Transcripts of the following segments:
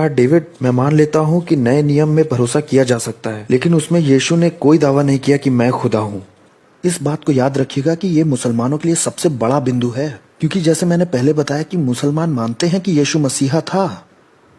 David, मैं मान लेता हूँ कि नए नियम में भरोसा किया जा सकता है, लेकिन उसमें यीशु ने कोई दावा नहीं किया कि मैं खुदा हूँ। इस बात को याद रखिएगा कि ये मुसलमानों के लिए सबसे बड़ा बिंदु है, क्योंकि जैसे मैंने पहले बताया कि मुसलमान मानते हैं कि यीशु मसीहा था।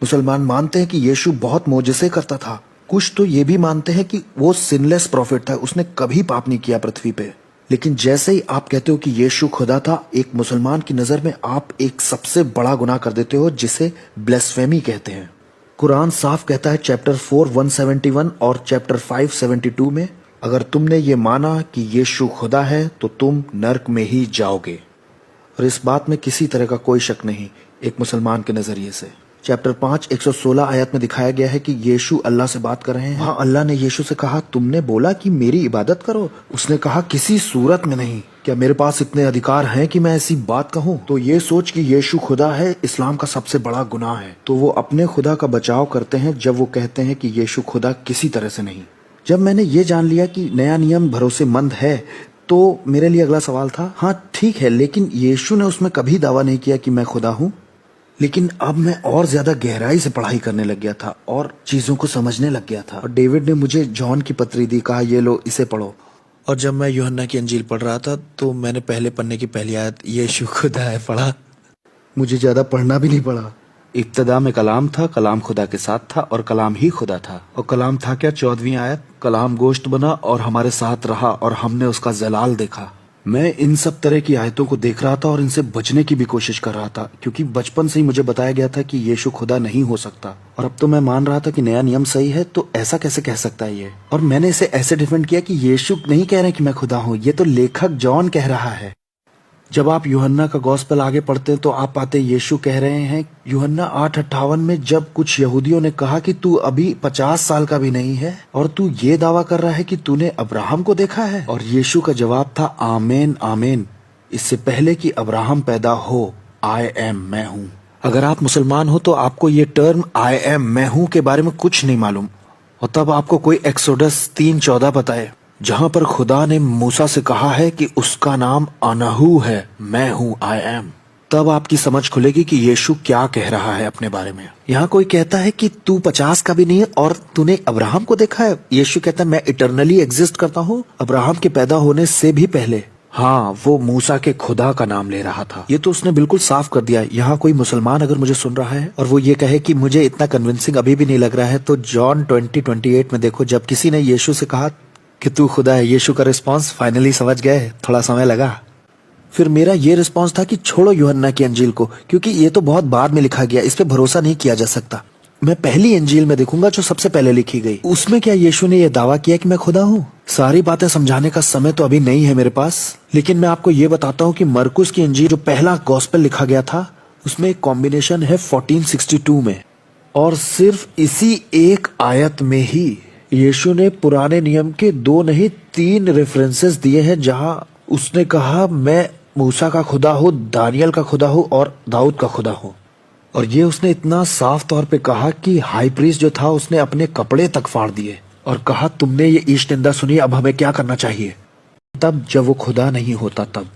मुसलमान मानते हैं कि यीशु बहुत मोजज़े करता था। कुछ तो ये भी मानते हैं कि वो सिनलेस प्रॉफिट था, उसने कभी पाप नहीं किया पृथ्वी पे। लेकिन जैसे ही आप कहते हो कि यीशु खुदा था, एक मुसलमान की नज़र में आप एक सबसे बड़ा गुनाह कर देते हो, जिसे ब्लेस्फेमी कहते हैं। कुरान साफ कहता है चैप्टर 4 171 और चैप्टर 5 72 में, अगर तुमने ये माना कि यीशु खुदा है तो तुम नर्क में ही जाओगे। और इस बात में किसी तरह का कोई शक नहीं एक मुसलमान के नजरिए से। चैप्टर 5 116 आयत में दिखाया गया है कि यीशु अल्लाह से बात कर रहे हैं। हाँ, अल्लाह ने यीशु से कहा, तुमने बोला कि मेरी इबादत करो। उसने कहा, किसी सूरत में नहीं। क्या मेरे पास इतने अधिकार हैं कि मैं ऐसी बात कहूँ? तो ये सोच कि यीशु खुदा है इस्लाम का सबसे बड़ा गुनाह है। तो वो अपने खुदा का बचाव करते हैं जब वो कहते हैं कि यीशु खुदा किसी तरह से नहीं। जब मैंने ये जान लिया कि नया नियम भरोसेमंद है, तो मेरे लिए अगला सवाल था, हाँ ठीक है, लेकिन यीशु ने उसमें कभी दावा नहीं किया कि मैं खुदा हूँ। लेकिन अब मैं और ज्यादा गहराई से पढ़ाई करने लग गया था और चीजों को समझने लग गया था। और डेविड ने मुझे जॉन की पत्री दी, कहा ये लो इसे पढ़ो। और जब मैं यूहन्ना की अंजील पढ़ रहा था तो मैंने पहले पन्ने की पहली आयत यीशु खुदा है पढ़ा। मुझे ज्यादा पढ़ना भी नहीं पड़ा। इब्तदा में कलाम था, कलाम खुदा के साथ था और कलाम ही खुदा था। और कलाम था क्या? 14वीं आयत, कलाम गोश्त बना और हमारे साथ रहा और हमने उसका जलाल देखा। मैं इन सब तरह की आयतों को देख रहा था और इनसे बचने की भी कोशिश कर रहा था, क्योंकि बचपन से ही मुझे बताया गया था कि यीशु खुदा नहीं हो सकता। और अब तो मैं मान रहा था कि नया नियम सही है, तो ऐसा कैसे कह सकता है ये। और मैंने इसे ऐसे डिफेंड किया कि यीशु नहीं कह रहे कि मैं खुदा हूँ, ये तो लेखक जॉन कह रहा है। जब आप यूहन्ना का गॉस्पेल आगे पढ़ते हैं तो आप पाते यीशु कह रहे हैं यूहन्ना 8:58 में, जब कुछ यहूदियों ने कहा कि तू अभी 50 साल का भी नहीं है और तू ये दावा कर रहा है कि तूने अब्राहम को देखा है। और यीशु का जवाब था, आमेन आमेन, इससे पहले कि अब्राहम पैदा हो, आई एम, मैं हूँ। अगर आप मुसलमान हो तो आपको ये टर्म आई एम, मैं हूँ के बारे में कुछ नहीं मालूम। और तब आपको कोई एक्सोडस 3:14 बताए, जहां पर खुदा ने मूसा से कहा है कि उसका नाम अनहू है, मैं हूँ, आई एम। तब आपकी समझ खुलेगी कि यीशु क्या कह रहा है अपने बारे में। यहाँ कोई कहता है कि तू 50 का भी नहीं है और तूने अब्राहम को देखा है। यीशु कहता है मैं इटरनली एग्जिस्ट करता हूँ, अब्राहम के पैदा होने से भी पहले। हाँ, वो मूसा के खुदा का नाम ले रहा था। ये तो उसने बिल्कुल साफ कर दिया। यहाँ कोई मुसलमान अगर मुझे सुन रहा है और वो ये कहे कि मुझे इतना कन्विंसिंग अभी भी नहीं लग रहा है, तो जॉन 20:28 में देखो, जब किसी ने यीशु से कहा कि तू खुदा है, यीशु का रिस्पांस फाइनली समझ गए, थोड़ा समय लगा। फिर मेरा ये रिस्पांस था कि छोड़ो यूहन्ना की अंजील को, क्योंकि ये तो बहुत बाद में लिखा गया, इस पे भरोसा नहीं किया जा सकता। मैं पहली अंजील में देखूंगा जो सबसे पहले लिखी गई। उसमें क्या यीशु ने यह दावा किया कि मैं खुदा हूँ? सारी बातें समझाने का समय तो अभी नहीं है मेरे पास, लेकिन मैं आपको ये बताता हूँ कि मरकुस की अंजील जो पहला गॉस्पेल लिखा गया था, उसमें एक कॉम्बिनेशन है 1462 में। और सिर्फ इसी एक आयत में ही यीशु ने पुराने नियम के 2 नहीं 3 रेफरेंसेस दिए हैं, जहां उसने कहा मैं मूसा का खुदा हूँ, दानियल का खुदा हूँ और दाऊद का खुदा हूँ। और ये उसने इतना साफ तौर पे कहा कि हाई प्रीस्ट जो था उसने अपने कपड़े तक फाड़ दिए और कहा तुमने ये ईश निंदा सुनी, अब हमें क्या करना चाहिए। तब जब वो खुदा नहीं होता तब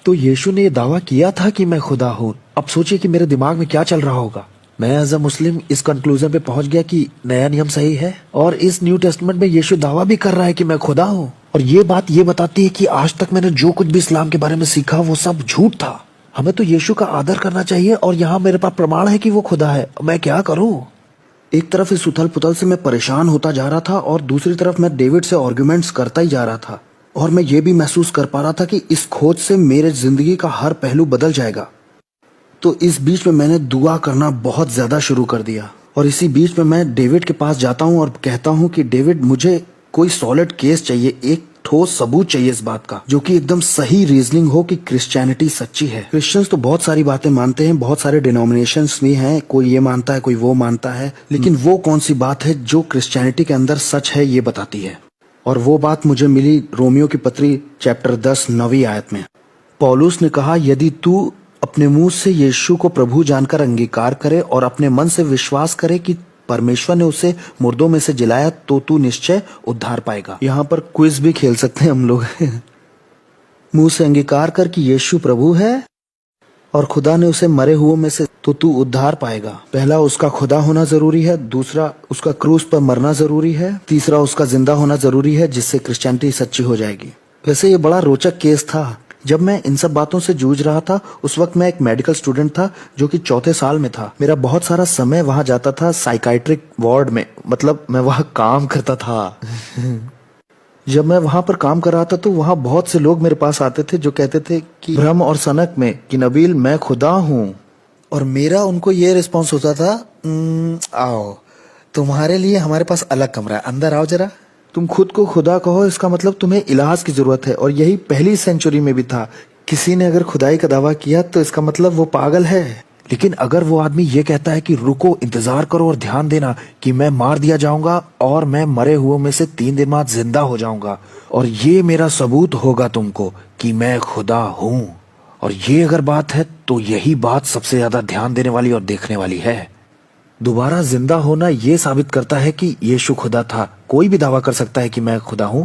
तो यीशु ने ये दावा किया था कि मैं खुदा हूँ। अब सोचिए कि मेरे दिमाग में क्या चल रहा होगा। मैं एज अ मुस्लिम इस कंक्लूजन पे पहुंच गया कि नया नियम सही है और इस न्यू टेस्टमेंट में यीशु दावा भी कर रहा है कि मैं खुदा हूँ। और ये बात ये बताती है कि आज तक मैंने जो कुछ भी इस्लाम के बारे में सीखा वो सब झूठ था। हमें तो यीशु का आदर करना चाहिए और यहाँ मेरे पास प्रमाण है कि वो खुदा है। मैं क्या करूँ? एक तरफ इस उथल पुथल से मैं परेशान होता जा रहा था और दूसरी तरफ मैं डेविड से आर्ग्यूमेंट्स करता ही जा रहा था। और मैं ये भी महसूस कर पा रहा था कि इस खोज से मेरे जिंदगी का हर पहलू बदल जाएगा। तो इस बीच में मैंने दुआ करना बहुत ज्यादा शुरू कर दिया। और इसी बीच में मैं डेविड के पास जाता हूँ और कहता हूँ कि डेविड, मुझे कोई सॉलिड केस चाहिए, एक ठोस सबूत चाहिए इस बात का, जो कि एकदम सही रीजनिंग हो कि क्रिश्चियनिटी सच्ची है। क्रिश्चियंस तो बहुत सारी बातें मानते हैं, बहुत सारे डिनोमिनेशंस भी हैं, कोई ये मानता है कोई वो मानता है, लेकिन वो कौन सी बात है जो क्रिश्चियनिटी के अंदर सच है ये बताती है। और वो बात मुझे मिली रोमियो की पत्री चैप्टर 10 9वीं आयत में। पौलुस ने कहा, यदि तू अपने मुंह से यीशु को प्रभु जानकर अंगीकार करे और अपने मन से विश्वास करे कि परमेश्वर ने उसे मुर्दों में से जिलाया, तो तू निश्चय उद्धार पाएगा। यहाँ पर क्विज भी खेल सकते हैं हम लोग। मुंह से अंगीकार कर कि यीशु प्रभु है और खुदा ने उसे मरे हुओं में से तो तू उद्धार पाएगा। पहला उसका खुदा होना जरूरी है, दूसरा उसका क्रूस पर मरना जरूरी है, तीसरा उसका जिंदा होना जरूरी है, जिससे क्रिश्चियनिटी सच्ची हो जाएगी। वैसे ये बड़ा रोचक केस था। जब मैं इन सब बातों से जूझ रहा था उस वक्त मैं एक मेडिकल स्टूडेंट था जो कि चौथे साल में था। मेरा बहुत सारा समय वहां जाता था साइकाइट्रिक वार्ड में, मतलब मैं वहां काम करता था। जब मैं वहां पर काम कर रहा था तो वहां बहुत से लोग मेरे पास आते थे जो कहते थे कि भ्रम और सनक में कि नबील मैं खुदा हूँ। और मेरा उनको ये रिस्पॉन्स होता था, आओ तुम्हारे लिए हमारे पास अलग कमरा है, अंदर आओ जरा। तुम खुद को खुदा कहो, इसका मतलब तुम्हें इलाज की जरूरत है। और यही पहली सेंचुरी में भी था। किसी ने अगर खुदाई का दावा किया तो इसका मतलब वो पागल है। लेकिन अगर वो आदमी ये कहता है कि रुको, इंतजार करो और ध्यान देना कि मैं मार दिया जाऊंगा और मैं मरे हुए में से 3 दिन बाद जिंदा हो जाऊंगा और ये मेरा सबूत होगा तुमको कि मैं खुदा हूं, और ये अगर बात है तो यही बात सबसे ज्यादा ध्यान देने वाली और देखने वाली है। दोबारा जिंदा होना ये साबित करता है कि यीशु खुदा था। कोई भी दावा कर सकता है कि मैं खुदा हूं,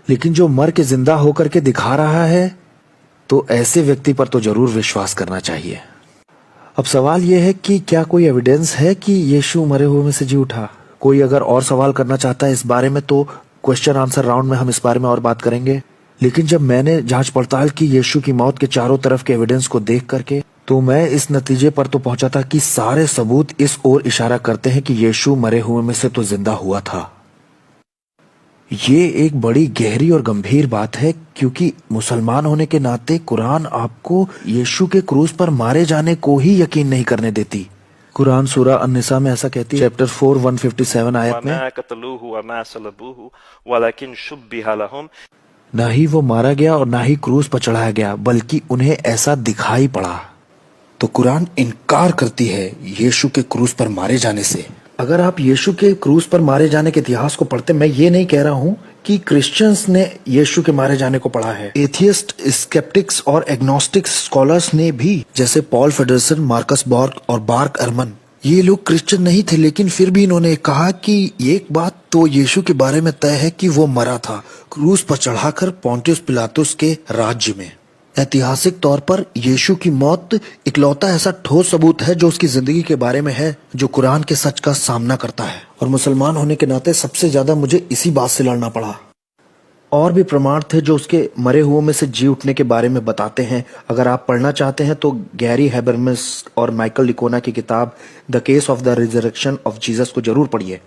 लेकिन जो मर के जिंदा होकर के दिखा रहा है तो ऐसे व्यक्ति पर तो जरूर विश्वास करना चाहिए। अब सवाल यह है कि क्या कोई एविडेंस है कि यीशु मरे हुए में से जी उठा? कोई अगर और सवाल करना चाहता है इस बारे में तो क्वेश्चन आंसर राउंड में हम इस बारे में और बात करेंगे। लेकिन जब मैंने जांच पड़ताल की यीशु की मौत के चारों तरफ के एविडेंस को देख करके, तो मैं इस नतीजे पर तो पहुंचा था कि सारे सबूत इस ओर इशारा करते हैं कि यीशु मरे हुए में से तो जिंदा हुआ था। ये एक बड़ी गहरी और गंभीर बात है क्योंकि मुसलमान होने के नाते कुरान आपको यीशु के क्रूस पर मारे जाने को ही यकीन नहीं करने देती। कुरान सूरा अन-निसा में ऐसा कहती है, चैप्टर 4 157 आयत में, ना ही वो मारा गया और ना ही क्रूस पर चढ़ाया गया बल्कि उन्हें ऐसा दिखाई पड़ा। तो कुरान इनकार करती है यीशु के क्रूस पर मारे जाने से। अगर आप यीशु के क्रूस पर मारे जाने के इतिहास को पढ़ते, मैं ये नहीं कह रहा हूं कि क्रिश्चियंस ने यीशु के मारे जाने को पढ़ा है। एथियस्ट, स्केप्टिक्स और एग्नोस्टिक्स स्कॉलर्स ने भी, जैसे पॉल फेडरसन, मार्कस बॉर्ग और बार्क एरमन, ये लोग क्रिश्चियन नहीं थे लेकिन फिर भी इन्होंने कहा कि एक बात तो यीशु के बारे में तय है कि वो मरा था क्रूस पर चढ़ाकर पोंटियस पिलातुस के राज्य में। ऐतिहासिक तौर पर यीशु की मौत इकलौता ऐसा ठोस सबूत है जो उसकी जिंदगी के बारे में है जो कुरान के सच का सामना करता है। और मुसलमान होने के नाते सबसे ज्यादा मुझे इसी बात से लड़ना पड़ा। और भी प्रमाण थे जो उसके मरे हुओं में से जी उठने के बारे में बताते हैं। अगर आप पढ़ना चाहते हैं तो गैरी हैबरमस और माइकल लिकोना की किताब the case of the resurrection of Jesus को जरूर पढ़िए।